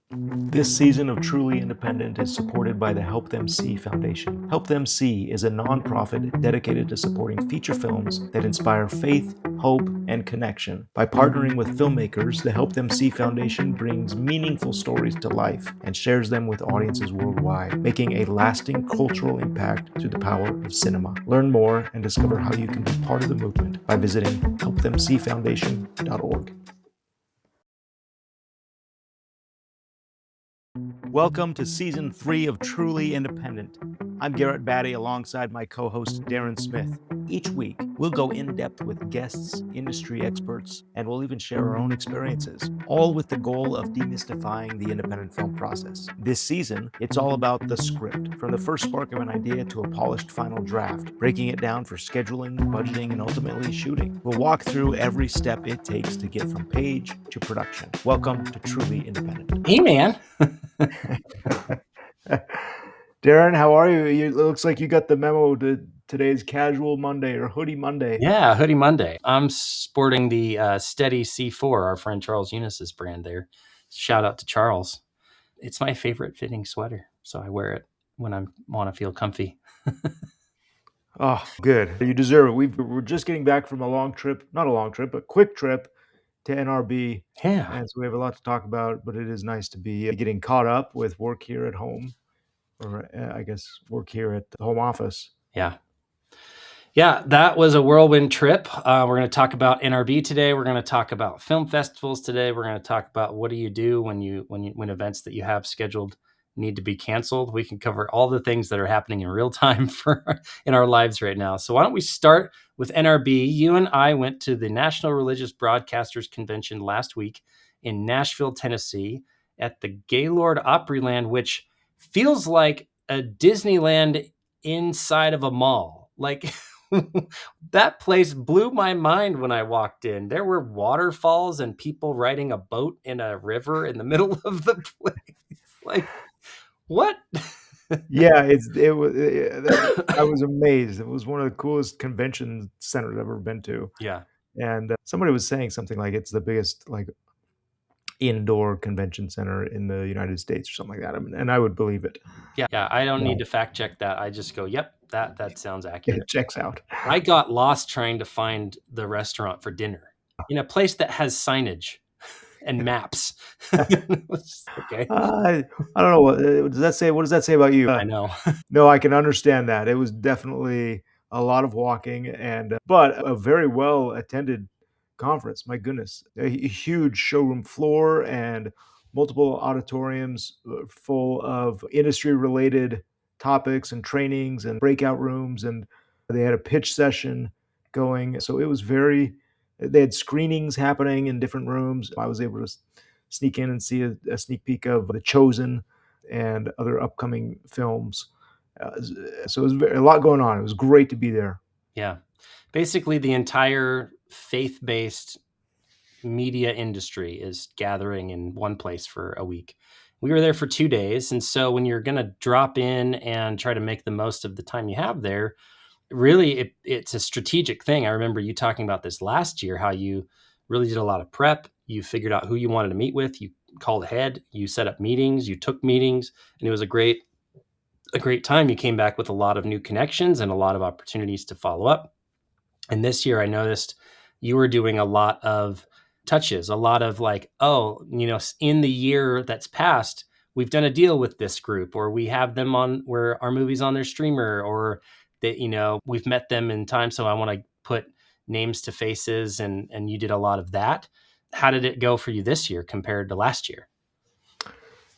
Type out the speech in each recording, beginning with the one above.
This season of Truly Independent is supported by the Help Them See Foundation. Help Them See is a nonprofit dedicated to supporting feature films that inspire faith, hope, and connection. By partnering with filmmakers, the Help Them See Foundation brings meaningful stories to life and shares them with audiences worldwide, making a lasting cultural impact through the power of cinema. Learn more and discover how you can be part of the movement by visiting helpthemseefoundation.org. Welcome to Season 3 of Truly Independent. I'm Garrett Batty alongside my co-host Darren Smith. Each week, we'll go in-depth with guests, industry experts, and we'll even share our own experiences, all with the goal of demystifying the independent film process. This season, it's all about the script, from the first spark of an idea to a polished final draft, breaking it down for scheduling, budgeting, and ultimately shooting. We'll walk through every step it takes to get from page to production. Welcome to Truly Independent. Hey, man. Darren, how are you? It looks like you got the memo to today's Casual Monday or Hoodie Monday. Yeah, Hoodie Monday. I'm sporting the Steady C4, our friend Charles Eunice's brand there. Shout out to Charles. It's my favorite fitting sweater, so I wear it when I want to feel comfy. Oh, good. You deserve it. We're just getting back from a long trip, not a long trip, but quick trip to NRB. Yeah. And so we have a lot to talk about, but it is nice to be getting caught up with work here at home, or I guess work here at the home office. Yeah. Yeah, that was a whirlwind trip. We're going to talk about NRB today. We're going to talk about film festivals today. We're going to talk about what do you do when events that you have scheduled need to be canceled. We can cover all the things that are happening in real time in our lives right now. So why don't we start with NRB? You and I went to the National Religious Broadcasters Convention last week in Nashville, Tennessee, at the Gaylord Opryland, which feels like a Disneyland inside of a mall. Like that place blew my mind when I walked in. There were waterfalls and people riding a boat in a river in the middle of the place. Like, what? Yeah, I was amazed. It was one of the coolest convention centers I've ever been to. Yeah. And somebody was saying something like it's the biggest indoor convention center in the United States or something like that. I mean, and I would believe it. Yeah. I don't need to fact check that. I just go, yep, that sounds accurate. It checks out. I got lost trying to find the restaurant for dinner in a place that has signage and maps. Okay. I don't know. What does that say? What does that say about you? I know. No, I can understand that. It was definitely a lot of walking, but a very well attended conference. My goodness, a huge showroom floor and multiple auditoriums full of industry related topics and trainings and breakout rooms, and they had a pitch session going. So it was they had screenings happening in different rooms. I was able to sneak in and see a sneak peek of The Chosen and other upcoming films. So it was a lot going on. It was great to be there. Yeah. Basically, the entire faith-based media industry is gathering in one place for a week. We were there for 2 days. And so when you're going to drop in and try to make the most of the time you have there, really, it's a strategic thing. I remember you talking about this last year, how you really did a lot of prep. You figured out who you wanted to meet with. You called ahead. You set up meetings. You took meetings. And it was a great time. You came back with a lot of new connections and a lot of opportunities to follow up. And this year I noticed you were doing a lot of touches, a lot of like, oh, in the year that's passed, we've done a deal with this group, or we have them on where our movie's on their streamer, or that, we've met them in time. So I want to put names to faces, and you did a lot of that. How did it go for you this year compared to last year?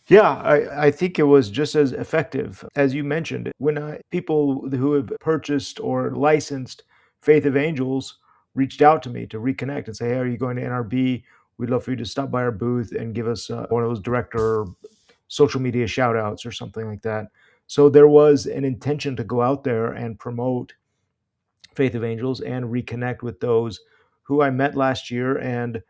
Yeah, I think it was just as effective. As you mentioned, when people who have purchased or licensed Faith of Angels reached out to me to reconnect and say, hey, are you going to NRB? We'd love for you to stop by our booth and give us one of those director social media shout outs or something like that. So there was an intention to go out there and promote Faith of Angels and reconnect with those who I met last year and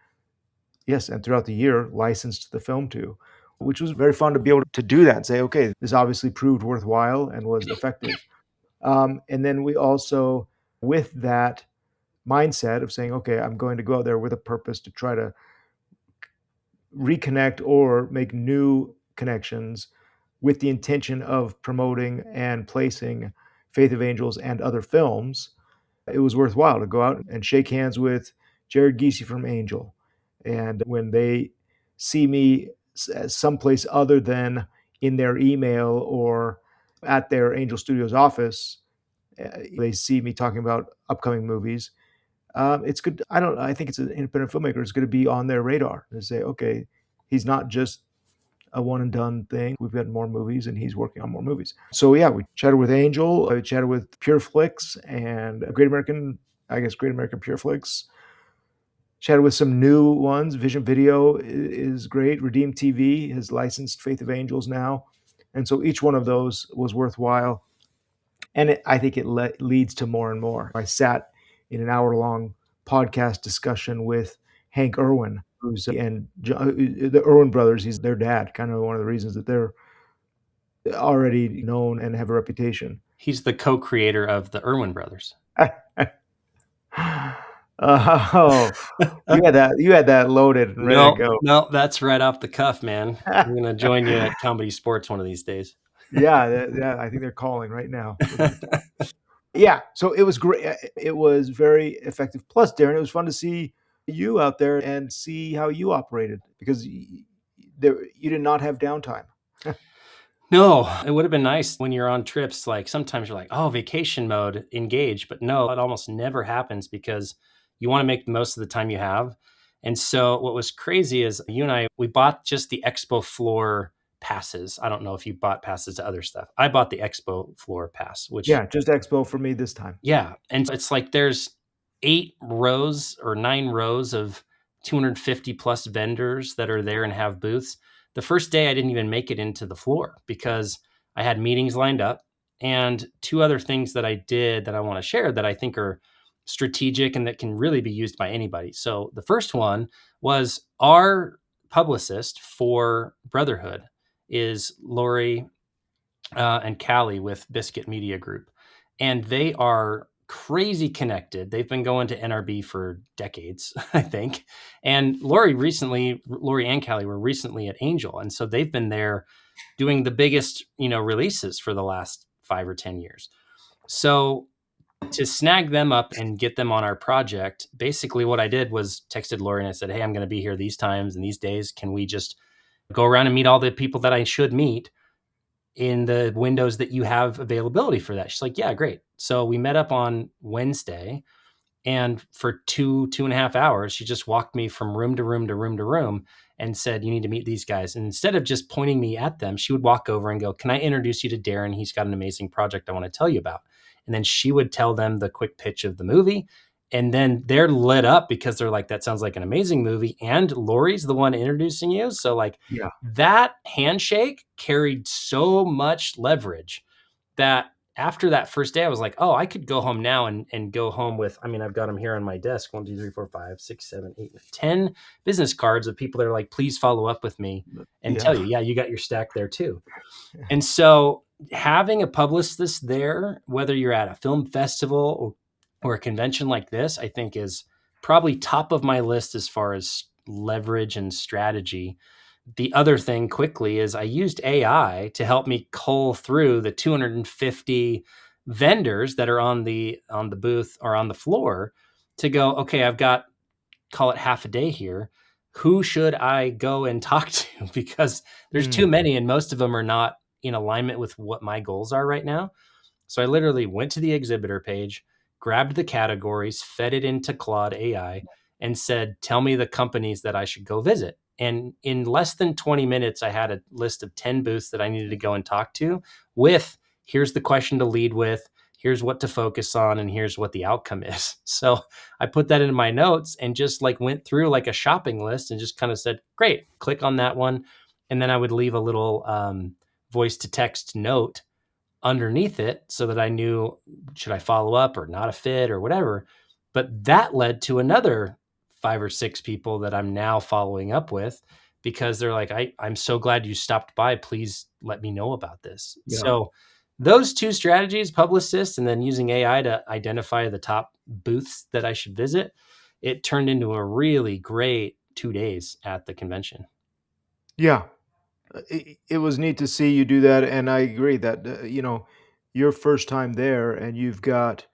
throughout the year licensed the film to, which was very fun to be able to do that and say, okay, this obviously proved worthwhile and was effective. And then we also, with that mindset of saying, okay, I'm going to go out there with a purpose to try to reconnect or make new connections with the intention of promoting and placing Faith of Angels and other films, it was worthwhile to go out and shake hands with Jared Giese from Angel. And when they see me someplace other than in their email or at their Angel Studios office, they see me talking about upcoming movies. It's good. I think it's an independent filmmaker. It's going to be on their radar and say, okay, he's not just a one and done thing. We've got more movies and he's working on more movies. So yeah, we chatted with Angel, I chatted with Pure Flix and Great American Pure Flix. Chatted with some new ones. Vision Video is great. Redeem TV has licensed Faith of Angels now. And so each one of those was worthwhile. And I think it leads to more and more. I sat in an hour-long podcast discussion with Hank Irwin, the Irwin brothers. He's their dad, kind of one of the reasons that they're already known and have a reputation. He's the co-creator of the Irwin brothers. Oh, you had that loaded and ready to go. No, that's right off the cuff, man. I'm going to join you at Comedy Sports one of these days. Yeah, I think they're calling right now. Yeah, so it was great. It was very effective. Plus, Darren, it was fun to see you out there and see how you operated because you did not have downtime. No, it would have been nice when you're on trips. Like sometimes you're like, oh, vacation mode, engage. But no, it almost never happens because you want to make the most of the time you have. And so what was crazy is you and I, we bought just the expo floor passes. I don't know if you bought passes to other stuff. I bought the expo floor pass, which just expo for me this time. Yeah. And it's like there's 8 rows or 9 rows of 250 plus vendors that are there and have booths. The first day I didn't even make it into the floor because I had meetings lined up, and 2 other things that I did that I want to share that I think are strategic and that can really be used by anybody. So the first one was our publicist for Brotherhood is Lori and Callie with Biscuit Media Group. And they are crazy connected. They've been going to NRB for decades, I think. And Lori and Callie were recently at Angel. And so they've been there doing the biggest, releases for the last 5 or 10 years. So to snag them up and get them on our project, basically what I did was texted Lori and I said, hey, I'm going to be here these times and these days. Can we just go around and meet all the people that I should meet in the windows that you have availability for that? She's like, yeah, great. So we met up on Wednesday, and for 2.5 hours, she just walked me from room to room to room to room and said, you need to meet these guys. And instead of just pointing me at them, she would walk over and go, can I introduce you to Darren? He's got an amazing project I want to tell you about. And then she would tell them the quick pitch of the movie. And then they're lit up because they're like, that sounds like an amazing movie. And Lori's the one introducing you. So like that handshake carried so much leverage that after that first day, I was like, oh, I could go home now and go home with, I've got them here on my desk. 1, 2, 3, 4, 5, 6, 7, 8, 10 business cards of people that are like, please follow up with me and tell you, you got your stack there too. And so having a publicist there, whether you're at a film festival or a convention like this, I think is probably top of my list as far as leverage and strategy. The other thing quickly is I used AI to help me cull through the 250 vendors that are on the booth or on the floor to go, okay, I've got, call it half a day here. Who should I go and talk to? Because there's too many and most of them are not in alignment with what my goals are right now. So I literally went to the exhibitor page, grabbed the categories, fed it into Claude AI, and said, tell me the companies that I should go visit. And in less than 20 minutes, I had a list of 10 booths that I needed to go and talk to with, here's the question to lead with, here's what to focus on, and here's what the outcome is. So I put that into my notes and just like went through like a shopping list and just kind of said, great, click on that one. And then I would leave a little voice to text note underneath it so that I knew, should I follow up or not a fit or whatever. But that led to another 5 or 6 people that I'm now following up with because they're like, I'm so glad you stopped by. Please let me know about this. Yeah. So those 2 strategies, publicist and then using AI to identify the top booths that I should visit, it turned into a really great 2 days at the convention. Yeah, it was neat to see you do that, and I agree that your first time there, and you've got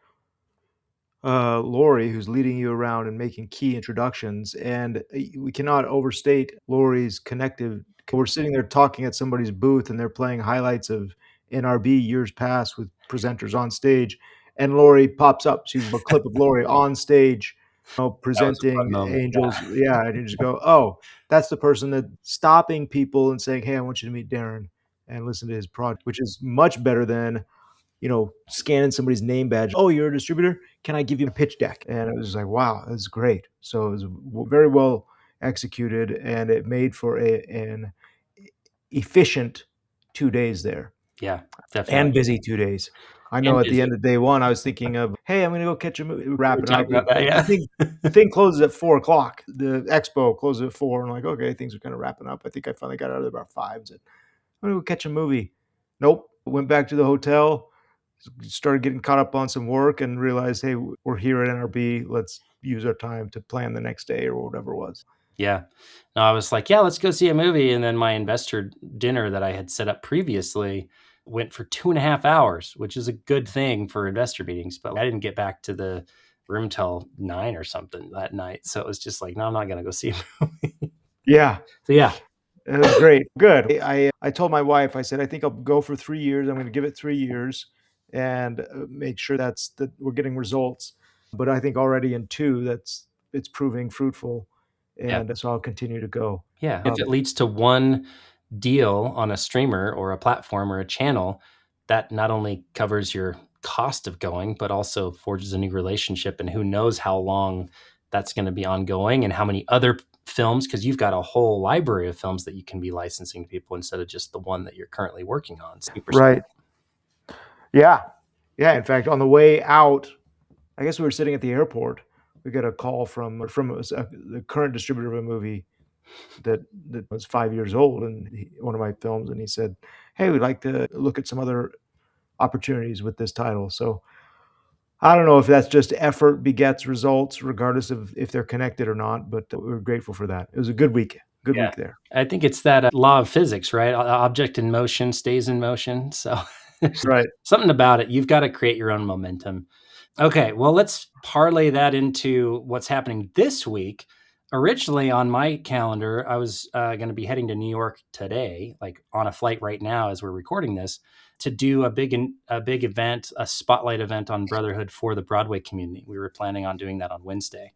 Lori, who's leading you around and making key introductions. And we cannot overstate Lori's connective. We're sitting there talking at somebody's booth, and they're playing highlights of NRB years past with presenters on stage. And Lori pops up. She's a clip of Lori on stage, That was a fun presenting moment. Yeah. Angels. Yeah, and you just go, oh, that's the person that stopping people and saying, hey, I want you to meet Darren and listen to his project, which is much better than scanning somebody's name badge. Oh, you're a distributor? Can I give you a pitch deck? And it was like, wow, that's great. So it was very well executed, and it made for an efficient 2 days there Yeah, definitely. and busy 2 days. I know And at the busy. end of day one, I was thinking of, hey, I'm going to go catch a movie, We were wrapping up. talking about that, The yeah. thing closes at 4 o'clock. The expo closes at 4. And I'm like, okay, things are kind of wrapping up. I think I finally got out of there about 5. And said, I'm going to go catch a movie. Nope. Went back to the hotel, started getting caught up on some work, and realized, hey, we're here at NRB. Let's use our time to plan the next day or whatever it was. Yeah. No, I was like, yeah, let's go see a movie. And then my investor dinner that I had set up previously went for 2.5 hours, which is a good thing for investor meetings. But I didn't get back to the room till 9 or something that night. So it was just like, no, I'm not going to go see a movie. Yeah, So yeah, it was great. Good. I told my wife, I said, I think I'll go for 3 years. I'm going to give it 3 years and make sure that we're getting results. But I think already in 2, it's proving fruitful. yeah, And so I'll continue to go. yeah. If it leads to one deal on a streamer or a platform or a channel, that not only covers your cost of going, but also forges a new relationship. And who knows how long that's going to be ongoing and how many other films, because you've got a whole library of films that you can be licensing to people instead of just the one that you're currently working on. Super smart. Right. Yeah. Yeah. In fact, on the way out, I guess we were sitting at the airport. We got a call from the current distributor of a movie that was 5 years old, and one of my films, and he said, "Hey, we'd like to look at some other opportunities with this title." So I don't know if that's just effort begets results, regardless of if they're connected or not. But we're grateful for that. It was a good week. Good Yeah. week there. I think it's that law of physics, right? Object in motion stays in motion. So there's Right. something about it. You've got to create your own momentum. Okay, well, let's parlay that into what's happening this week. Originally on my calendar, I was going to be heading to New York today, like on a flight right now as we're recording this, to do a big event, a spotlight event on brotherhood for the Broadway community. We were planning on doing that on Wednesday.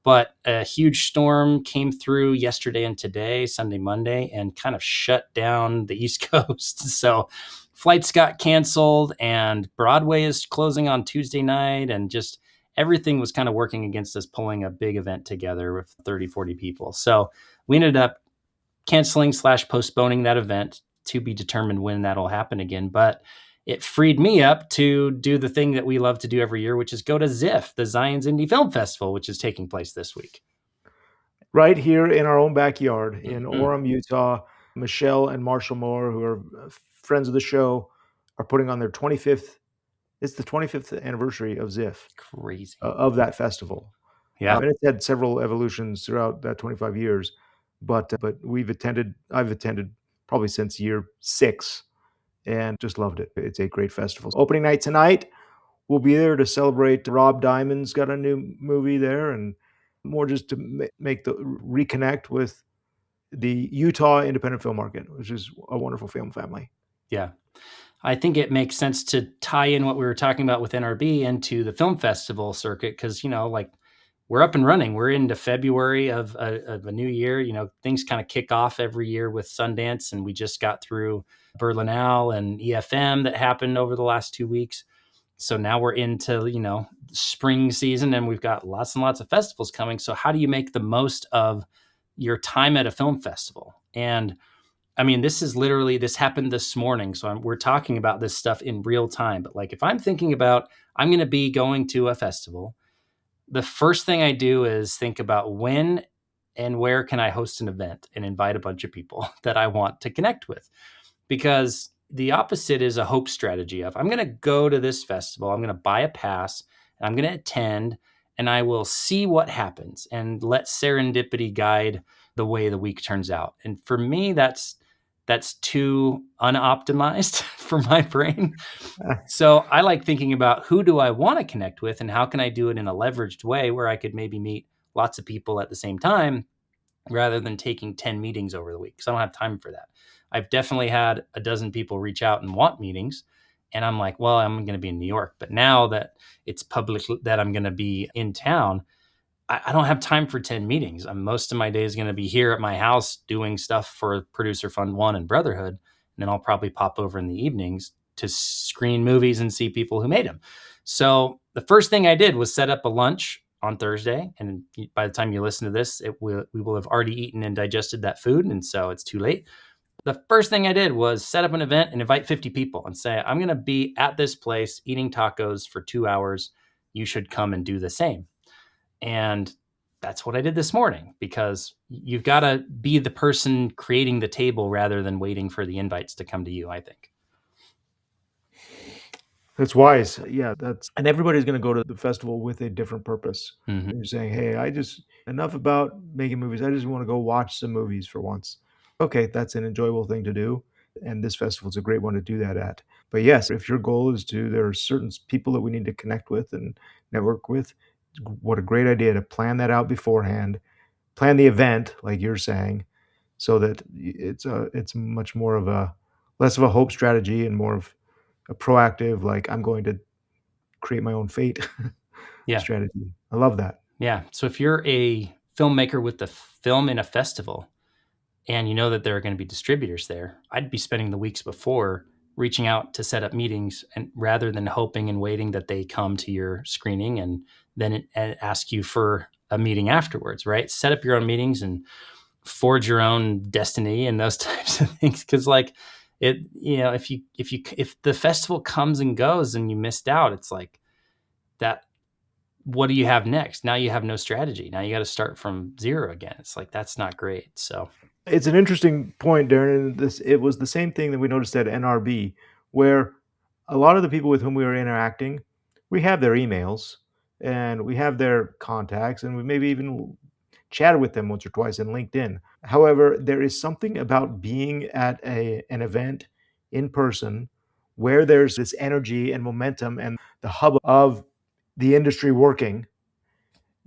But a huge storm came through yesterday and today, Sunday, Monday, and kind of shut down the East Coast. So flights got canceled, and Broadway is closing on Tuesday night, and just everything was kind of working against us pulling a big event together with 30, 40 people. So we ended up canceling / postponing that event, to be determined when that'll happen again. But it freed me up to do the thing that we love to do every year, which is go to ZIFF, the Zion's Indie Film Festival, which is taking place this week. Right here in our own backyard in Mm-hmm. Orem, Utah. Michelle and Marshall Moore, who are friends of the show, are putting on their 25th. It's the 25th anniversary of ZIFF, Crazy. of that festival. Yeah. And it's had several evolutions throughout that 25 years, but I've attended probably since year 6, and just loved it. It's a great festival. Opening night tonight, we'll be there to celebrate. Rob Diamond's got a new movie there, and more just to make the reconnect with the Utah independent film market, which is a wonderful film family. Yeah. I think it makes sense to tie in what we were talking about with NRB into the film festival circuit, because, like, we're up and running. We're into February of a new year. Things kind of kick off every year with Sundance, and we just got through Berlinale and EFM that happened over the last 2 weeks. So now we're into, spring season, and we've got lots and lots of festivals coming. So how do you make the most of your time at a film festival? And I mean, this happened this morning. So we're talking about this stuff in real time. But like, if I'm thinking about, I'm going to be going to a festival, the first thing I do is think about when and where can I host an event and invite a bunch of people that I want to connect with. Because the opposite is a hope strategy of, I'm going to go to this festival, I'm going to buy a pass, and I'm going to attend, and I will see what happens and let serendipity guide the way the week turns out. And for me, that's too unoptimized for my brain. So I like thinking about who do I want to connect with and how can I do it in a leveraged way where I could maybe meet lots of people at the same time rather than taking 10 meetings over the week, because I don't have time for that. I've definitely had a dozen people reach out and want meetings. And I'm like, well, I'm going to be in New York. But now that it's public that I'm going to be in town, I don't have time for 10 meetings. Most of my day is going to be here at my house doing stuff for Producer Fund One and Brotherhood. And then I'll probably pop over in the evenings to screen movies and see people who made them. So the first thing I did was set up a lunch on Thursday. And by the time you listen to this, we will have already eaten and digested that food. And so it's too late. The first thing I did was set up an event and invite 50 people and say, I'm going to be at this place eating tacos for 2 hours. You should come and do the same. And that's what I did this morning, because you've got to be the person creating the table rather than waiting for the invites to come to you, I think. That's wise. Yeah, and everybody's going to go to the festival with a different purpose. Mhm. You're saying, "Hey, enough about making movies. I just want to go watch some movies for once." Okay, that's an enjoyable thing to do, and this festival is a great one to do that at. But yes, if your goal is there are certain people that we need to connect with and network with. What a great idea to plan that out beforehand. Plan the event, like you're saying, so that it's much more of a less of a hope strategy and more of a proactive, like I'm going to create my own fate Yeah. strategy. I love that. Yeah. So if you're a filmmaker with the film in a festival and you know that there are going to be distributors there, I'd be spending the weeks before reaching out to set up meetings, and rather than hoping and waiting that they come to your screening and then ask you for a meeting afterwards, right? Set up your own meetings and forge your own destiny and those types of things. Cause like it, if the festival comes and goes and you missed out, it's like that, what do you have next? Now you have no strategy. Now you got to start from zero again. It's like, that's not great. So It's an interesting point, Darren. It was the same thing that we noticed at NRB, where a lot of the people with whom we were interacting, we have their emails and we have their contacts, and we maybe even chatted with them once or twice in LinkedIn. However, there is something about being at an event in person where there's this energy and momentum and the hub of the industry working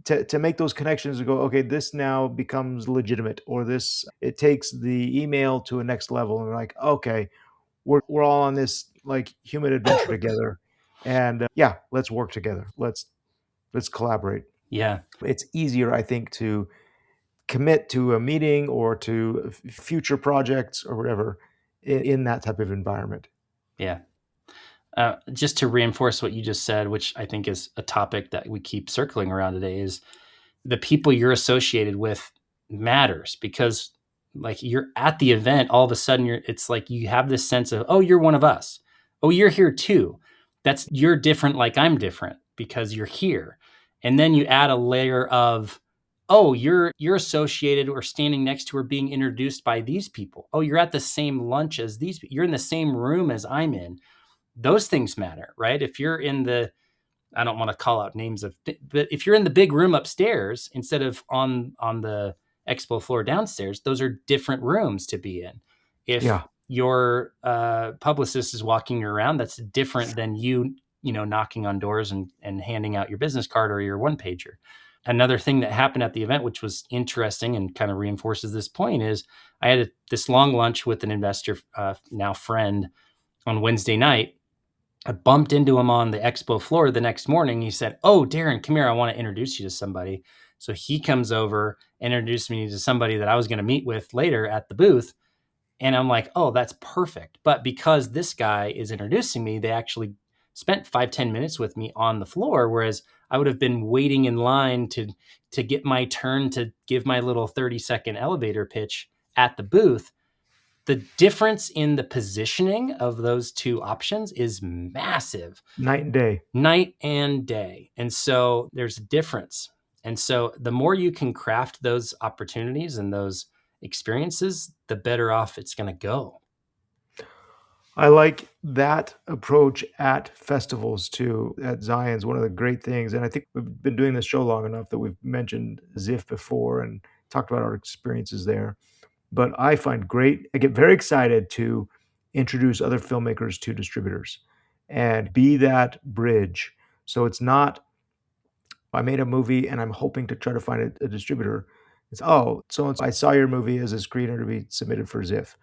to make those connections and go, okay, this now becomes legitimate, or this, it takes the email to a next level. And we're like, okay, we're all on this like human adventure together. And yeah, let's work together. Let's collaborate. yeah, It's easier, I think, to commit to a meeting or to future projects or whatever in that type of environment. yeah. Just to reinforce what you just said, which I think is a topic that we keep circling around today, is the people you're associated with matters, because like you're at the event, all of a sudden it's like you have this sense of, oh, you're one of us. Oh, you're here too. You're different, like I'm different because you're here. And then you add a layer of, oh, you're associated or standing next to or being introduced by these people. Oh, you're at the same lunch as these. You're in the same room as I'm in. Those things matter, right? If you're in the, I don't want to call out names but if you're in the big room upstairs instead of on the expo floor downstairs, those are different rooms to be in. If your publicist is walking you around, that's different than you knocking on doors and handing out your business card or your one pager. Another thing that happened at the event, which was interesting and kind of reinforces this point, is I had this long lunch with an investor, now friend, on Wednesday night. I bumped into him on the expo floor the next morning. He said, oh, Darren, come here. I want to introduce you to somebody. So he comes over and introduced me to somebody that I was going to meet with later at the booth. And I'm like, oh, that's perfect. But because this guy is introducing me, they actually spent 5-10 minutes with me on the floor, whereas I would have been waiting in line to get my turn to give my little 30-second elevator pitch at the booth. The difference in the positioning of those two options is massive. Night and day. Night and day. And so there's a difference. And so the more you can craft those opportunities and those experiences, the better off it's going to go. I like that approach at festivals too. At Zion's, one of the great things, and I think we've been doing this show long enough that we've mentioned Ziff before and talked about our experiences there. But I get very excited to introduce other filmmakers to distributors and be that bridge. So it's not, I made a movie and I'm hoping to try to find a distributor. It's, oh, so I saw your movie as a screener to be submitted for ZIF.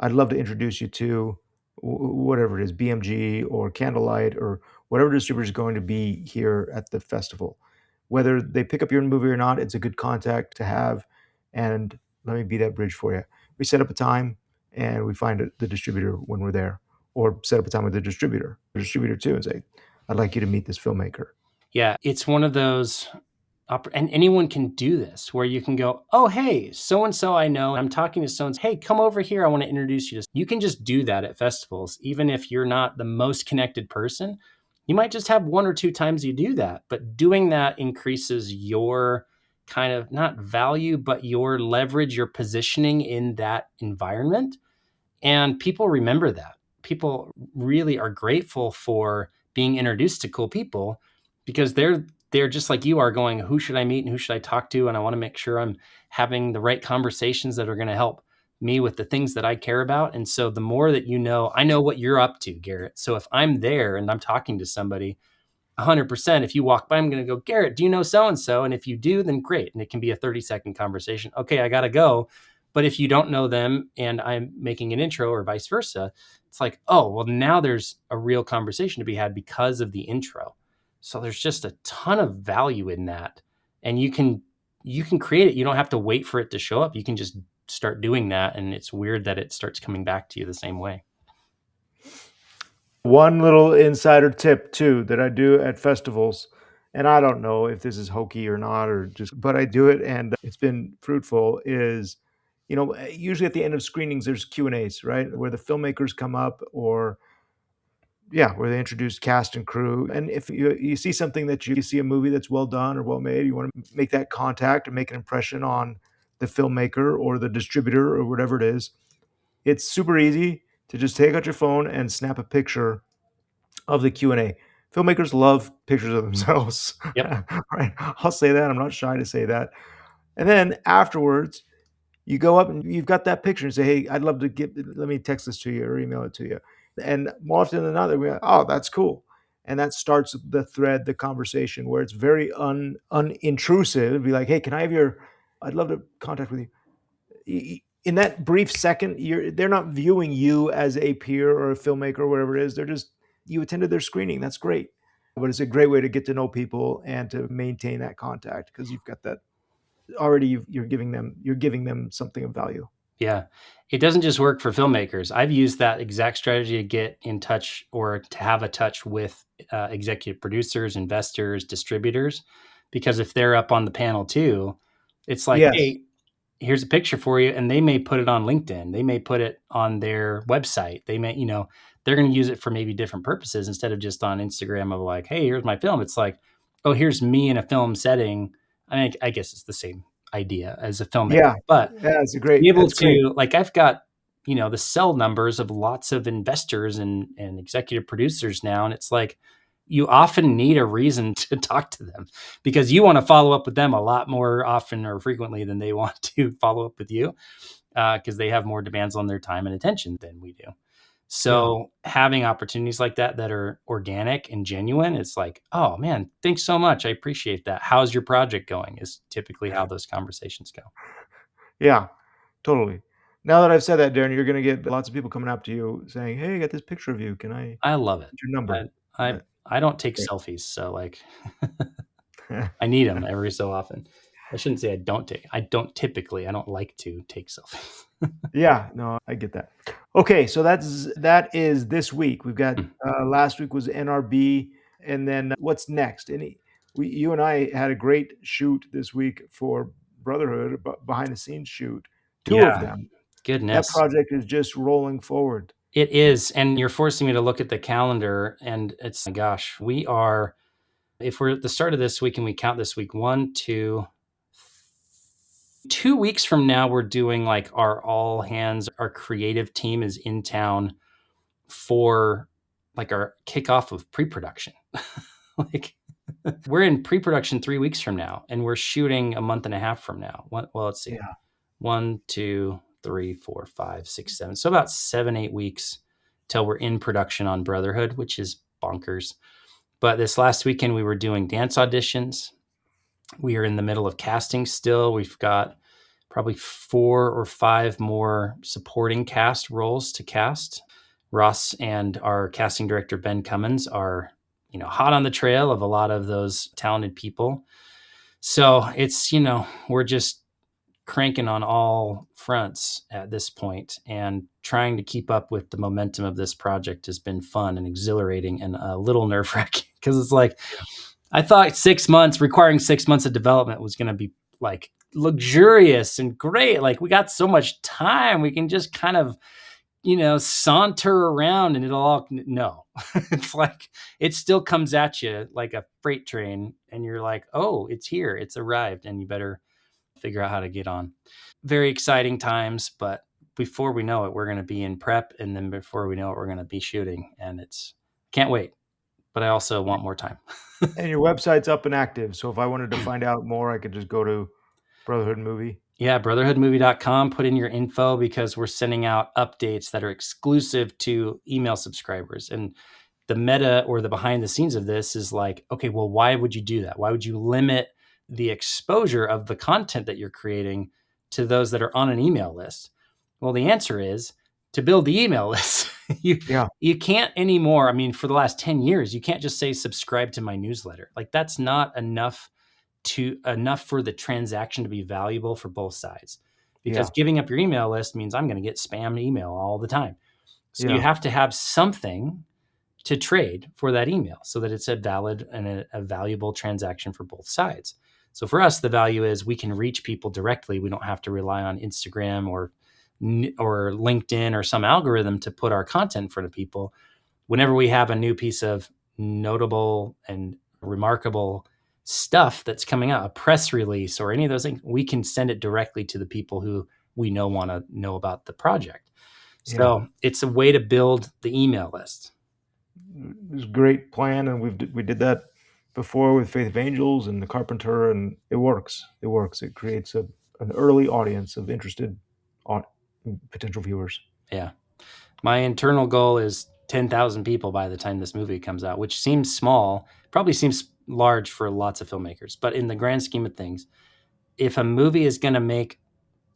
I'd love to introduce you to whatever it is, BMG or Candlelight or whatever distributor is going to be here at the festival. Whether they pick up your movie or not, it's a good contact to have. And let me be that bridge for you. We set up a time and we find the distributor when we're there, or set up a time with the distributor too, and say, I'd like you to meet this filmmaker. Yeah, it's one of those, and anyone can do this, where you can go, oh, hey, so-and-so I know, I'm talking to so-and-so, hey, come over here, I want to introduce you to. You can just do that at festivals, even if you're not the most connected person. You might just have one or two times you do that, but doing that increases your kind of, not value, but your leverage, your positioning in that environment. And people remember that. People really are grateful for being introduced to cool people, because they're just like you are, going, who should I meet and who should I talk to? And I want to make sure I'm having the right conversations that are going to help me with the things that I care about. And so the more that I know what you're up to, Garrett. So if I'm there and I'm talking to somebody, 100%, if you walk by, I'm going to go, Garrett, do you know so-and-so? And if you do, then great. And it can be a 30-second conversation. Okay, I got to go. But if you don't know them and I'm making an intro, or vice versa, it's like, oh, well, now there's a real conversation to be had because of the intro. So there's just a ton of value in that. And you can create it. You don't have to wait for it to show up. You can just start doing that. And it's weird that it starts coming back to you the same way. One little insider tip too that I do at festivals, and I don't know if this is hokey or not, but I do it and it's been fruitful, is, usually at the end of screenings, there's Q&As, right? Where the filmmakers come up, or yeah, where they introduce cast and crew. And if you see something that you see a movie that's well done or well made, you want to make that contact and make an impression on the filmmaker or the distributor or whatever it is. It's super easy to just take out your phone and snap a picture of the Q&A. Filmmakers love pictures of themselves. Yep. Right? I'll say that. I'm not shy to say that. And then afterwards, you go up and you've got that picture and say, hey, I'd love to let me text this to you or email it to you. And more often than not, we're like, oh, that's cool. And that starts the thread, the conversation, where it's very unintrusive. It'd be like, hey, I'd love to contact with you. In that brief second, they're not viewing you as a peer or a filmmaker or whatever it is. They're just, you attended their screening. That's great. But it's a great way to get to know people and to maintain that contact, because you've got that already. You're giving them something of value. Yeah. It doesn't just work for filmmakers. I've used that exact strategy to get in touch, or to have a touch with executive producers, investors, distributors, because if they're up on the panel too, it's like, Yes. hey, here's a picture for you. And they may put it on LinkedIn. They may put it on their website. They may, they're going to use it for maybe different purposes, instead of just on Instagram of like, hey, here's my film. It's like, oh, here's me in a film setting. I mean, I guess it's the same idea as a filmmaker, Yeah. but Yeah, it's be able that's great. to, like, I've got, the cell numbers of lots of investors and executive producers now. And it's like, you often need a reason to talk to them, because you want to follow up with them a lot more often or frequently than they want to follow up with you, because they have more demands on their time and attention than we do. So having opportunities like that are organic and genuine, it's like, oh man, thanks so much. I appreciate that. How's your project going? Is typically how those conversations go. Yeah, totally. Now that I've said that, Darren, you're going to get lots of people coming up to you saying, hey, I got this picture of you. Can I I love it. get your number? I don't take Great. selfies, so like I need them every so often. I shouldn't say I don't typically, I don't like to take selfies. Yeah, no, I get that. Okay, so that is this week. We've got last week was NRB, and then what's next? You and I had a great shoot this week for Brotherhood, behind the scenes shoot. Two of them. That Goodness. project is just rolling forward. It is, and you're forcing me to look at the calendar, and it's, gosh, if we're at the start of this week and we count this week, 2 weeks from now, we're doing like our all hands. Our creative team is in town for like our kickoff of pre-production. Like, We're in pre-production 3 weeks from now, and we're shooting a month and a half from now. Well, let's see. Yeah. 1, 2, 3, 4, 5, 6, 7. So about 7, 8 weeks till we're in production on Brotherhood, which is bonkers. But this last weekend, we were doing dance auditions. We are in the middle of casting still. We've got probably 4 or 5 more supporting cast roles to cast. Ross and our casting director, Ben Cummins, are hot on the trail of a lot of those talented people. So it's, we're just cranking on all fronts at this point, and trying to keep up with the momentum of this project has been fun and exhilarating and a little nerve-wracking, because it's like, I thought 6 months, requiring 6 months of development, was going to be like luxurious and great. Like, we got so much time, we can just kind of, saunter around and it'll all, no. It's like, it still comes at you like a freight train, and you're like, oh, it's here, it's arrived, and you better figure out how to get on. Very exciting times, but before we know it, we're going to be in prep, and then before we know it, we're going to be shooting, and it's, can't wait. But I also want more time. And your website's up and active. So if I wanted to find out more, I could just go to Brotherhood Movie. Yeah, brotherhoodmovie.com. Put in your info, because we're sending out updates that are exclusive to email subscribers. And the meta, or the behind the scenes of this, is like, okay, well, why would you do that? Why would you limit the exposure of the content that you're creating to those that are on an email list? Well, the answer is to build the email list. You can't anymore. I mean, for the last 10 years, you can't just say subscribe to my newsletter. Like, that's not enough for the transaction to be valuable for both sides, because giving up your email list means I'm going to get spam email all the time. So you have to have something to trade for that email, so that it's a valid and a valuable transaction for both sides. So for us, the value is we can reach people directly. We don't have to rely on Instagram or LinkedIn or some algorithm to put our content in front of people. Whenever we have a new piece of notable and remarkable stuff that's coming out, a press release or any of those things, we can send it directly to the people who we want to know about the project. So it's a way to build the email list. It's a great plan, and we did that before with Faith of Angels and The Carpenter, and it works. It creates an early audience of interested potential viewers. Yeah. My internal goal is 10,000 people by the time this movie comes out, which seems small, probably seems large for lots of filmmakers. But in the grand scheme of things, if a movie is going to make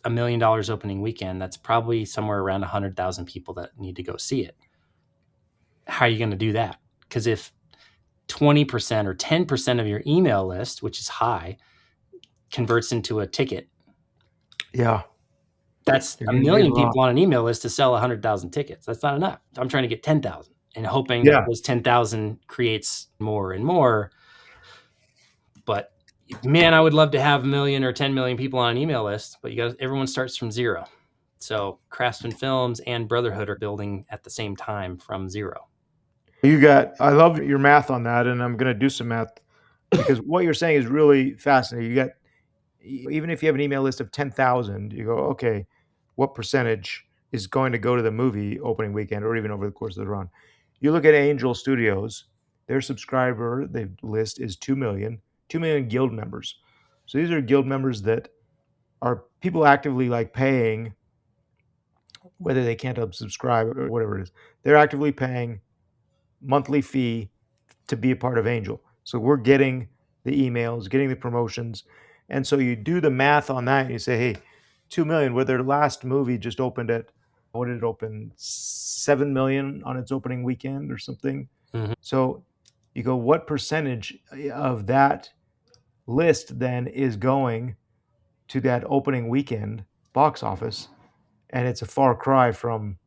$1 million opening weekend, that's probably somewhere around 100,000 people that need to go see it. How are you going to do that? Because if 20% or 10% of your email list, which is high, converts into a ticket, that's 1 million people on an email list to sell 100,000 tickets. That's not enough. I'm trying to get 10,000 and hoping that those 10,000 creates more and more. But man, I would love to have 1 million or 10 million people on an email list, but everyone starts from zero. So Craftsman Films and Brotherhood are building at the same time from zero. I love your math on that, and I'm going to do some math, because what you're saying is really fascinating. Even if you have an email list of 10,000, you go, okay, what percentage is going to go to the movie opening weekend or even over the course of the run? You look at Angel Studios, their subscriber list is 2 million guild members. So these are guild members that are people actively like paying, whether they can't unsubscribe or whatever it is. They're actively paying monthly fee to be a part of Angel. So we're getting the emails, getting the promotions. And so you do the math on that and you say, hey, 2 million, where their last movie just opened at, what did it open? 7 million on its opening weekend or something. Mm-hmm. So you go, what percentage of that list then is going to that opening weekend box office? And it's a far cry from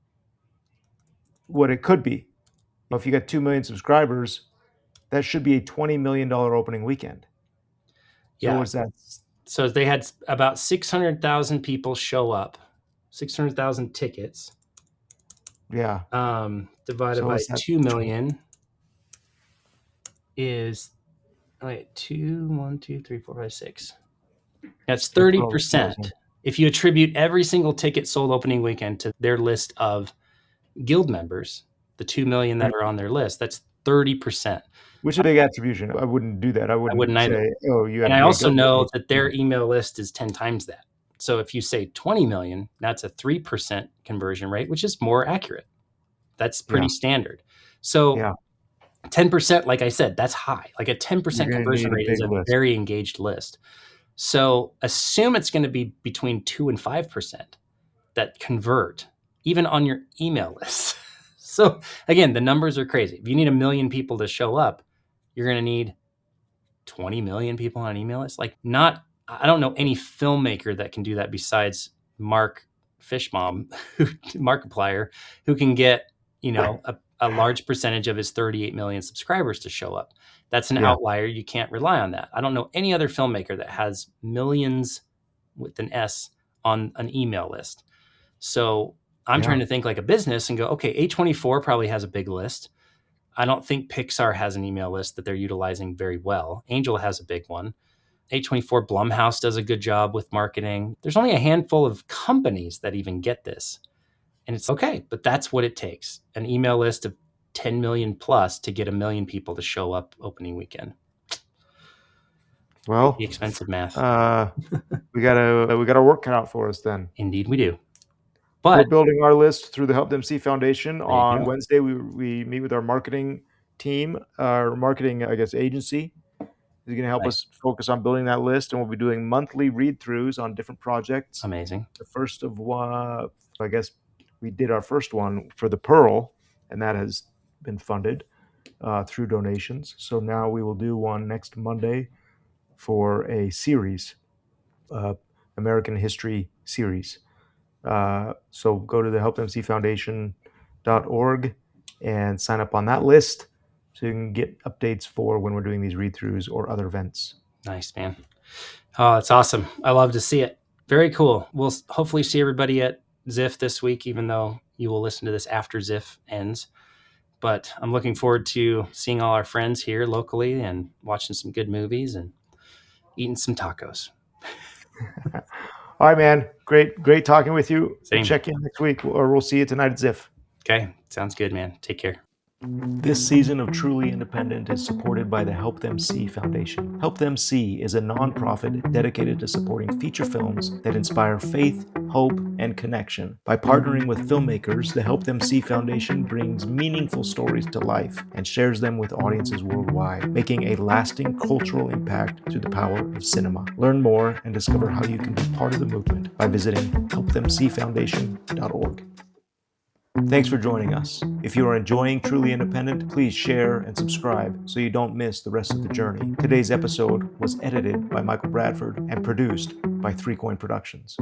what it could be. If you got 2 million subscribers, that should be a $20 million opening weekend. So Yeah. what's that? So they had about 600,000 people show up, 600,000 tickets. Yeah. Divided by 2 million is 2, 1, 2, 3, 4, 5, 6. That's 30%. If you attribute every single ticket sold opening weekend to their list of guild members, the 2 million that are on their list, that's 30%. Which is a big attribution. I wouldn't do that. I I wouldn't wouldn't either. say, oh, you have And to I be a also government know that agency. their email list is 10 times that. So if you say 20 million, that's a 3% conversion rate, which is more accurate. That's pretty Yeah. standard. So Yeah. 10%, like I said, that's high. Like a 10% You're going to conversion need a rate is big a list. very engaged list. So assume it's going to be between 2 and 5% that convert, even on your email list. So again, the numbers are crazy. If you need 1 million people to show up, you're going to need 20 million people on an email list. I don't know any filmmaker that can do that besides Mark Fishmom, Markiplier, who can get, a large percentage of his 38 million subscribers to show up. That's an Yeah. outlier. You can't rely on that. I don't know any other filmmaker that has millions with an S on an email list. So I'm Yeah. trying to think like a business and go, okay, A24 probably has a big list. I don't think Pixar has an email list that they're utilizing very well. Angel has a big one. A24 Blumhouse does a good job with marketing. There's only a handful of companies that even get this. And it's okay, but that's what it takes. An email list of 10 million plus to get 1 million people to show up opening weekend. Well, The expensive math. we got our work cut out for us then. Indeed we do. We're But building our list through the Help Them See Foundation. there you On go. Wednesday, we meet with our marketing team, our marketing, I guess, agency. Is going to help Nice. us focus on building that list, and we'll be doing monthly read-throughs on different projects. Amazing. The first of one, I guess, we did our first one for the Pearl, and that has been funded through donations. So now we will do one next Monday for a series, American History series. So go to the helpmcfoundation.org and sign up on that list so you can get updates for when we're doing these read-throughs or other events. Nice, man. Oh, that's awesome. I love to see it. Very cool. We'll hopefully see everybody at ZIF this week, even though you will listen to this after ZIF ends. But I'm looking forward to seeing all our friends here locally and watching some good movies and eating some tacos. All right, man. Great talking with you. Same. We'll check in next week, or we'll see you tonight at ZIF. Okay. Sounds good, man. Take care. This season of Truly Independent is supported by the Help Them See Foundation. Help Them See is a nonprofit dedicated to supporting feature films that inspire faith, hope, and connection. By partnering with filmmakers, the Help Them See Foundation brings meaningful stories to life and shares them with audiences worldwide, making a lasting cultural impact through the power of cinema. Learn more and discover how you can be part of the movement by visiting helpthemseefoundation.org. Thanks for joining us. If you are enjoying Truly Independent, please share and subscribe so you don't miss the rest of the journey. Today's episode was edited by Michael Bradford and produced by 3 Coin Productions.